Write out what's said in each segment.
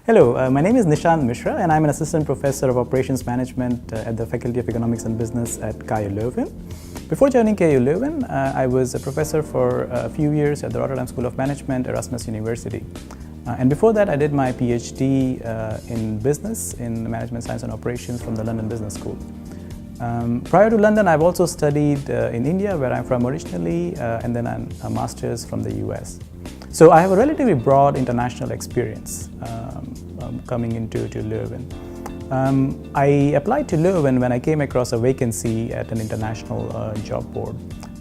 Hello, my name is Nishant Mishra and I'm an Assistant Professor of Operations Management at the Faculty of Economics and Business at KU Leuven. Before joining KU Leuven, I was a professor for a few years at the Rotterdam School of Management, Erasmus University. And before that, I did my PhD in business, in management science and operations from the London Business School. Prior to London, I've also studied in India, where I'm from originally, and then a master's from the US. So I have a relatively broad international experience coming into Leuven. I applied to Leuven when I came across a vacancy at an international job board.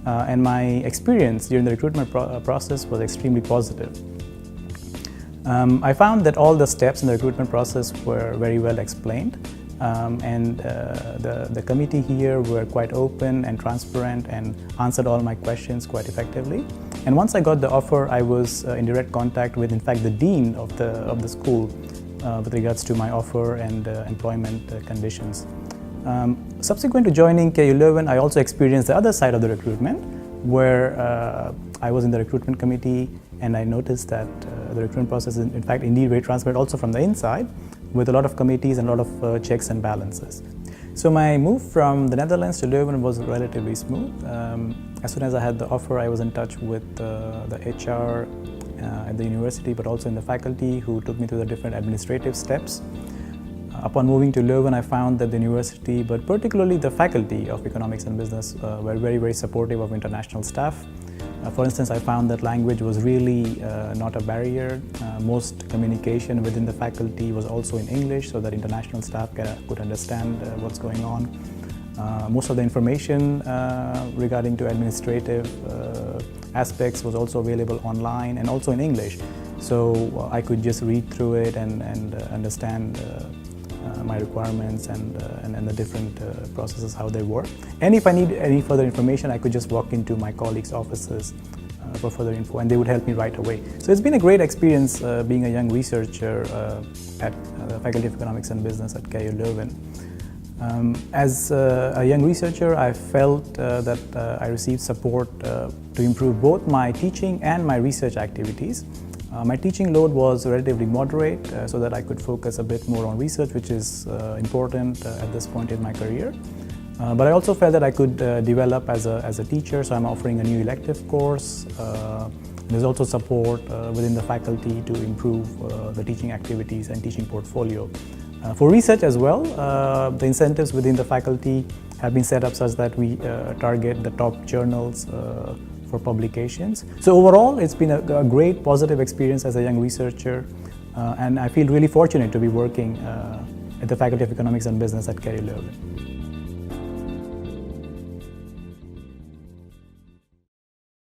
And my experience during the recruitment process was extremely positive. I found that all the steps in the recruitment process were very well explained. The committee here were quite open and transparent and answered all my questions quite effectively. And once I got the offer, I was in direct contact with, in fact, the dean of the school with regards to my offer and employment conditions. Subsequent to joining KU Leuven, I also experienced the other side of the recruitment, where I was in the recruitment committee, and I noticed that the recruitment process is, in fact, indeed very transparent also from the inside, with a lot of committees and a lot of checks and balances. So my move from the Netherlands to Leuven was relatively smooth. As soon as I had the offer, I was in touch with the HR at the university, but also in the faculty, who took me through the different administrative steps. Upon moving to Leuven, I found that the university, but particularly the faculty of economics and business, were very, very supportive of international staff. For instance, I found that language was really not a barrier. Most communication within the faculty was also in English, so that international staff could understand what's going on. Most of the information regarding to administrative aspects was also available online and also in English. So I could just read through it and understand my requirements and the different processes, how they work. And if I need any further information, I could just walk into my colleagues' offices for further info, and they would help me right away. So it's been a great experience being a young researcher at the Faculty of Economics and Business at KU Leuven. As a young researcher, I felt that I received support to improve both my teaching and my research activities. My teaching load was relatively moderate, so that I could focus a bit more on research, which is important at this point in my career. But I also felt that I could develop as a teacher, so I'm offering a new elective course. There's also support within the faculty to improve the teaching activities and teaching portfolio. For research as well, the incentives within the faculty have been set up such that we target the top journals for publications. So overall, it's been a great positive experience as a young researcher, and I feel really fortunate to be working at the Faculty of Economics and Business at KU Leuven.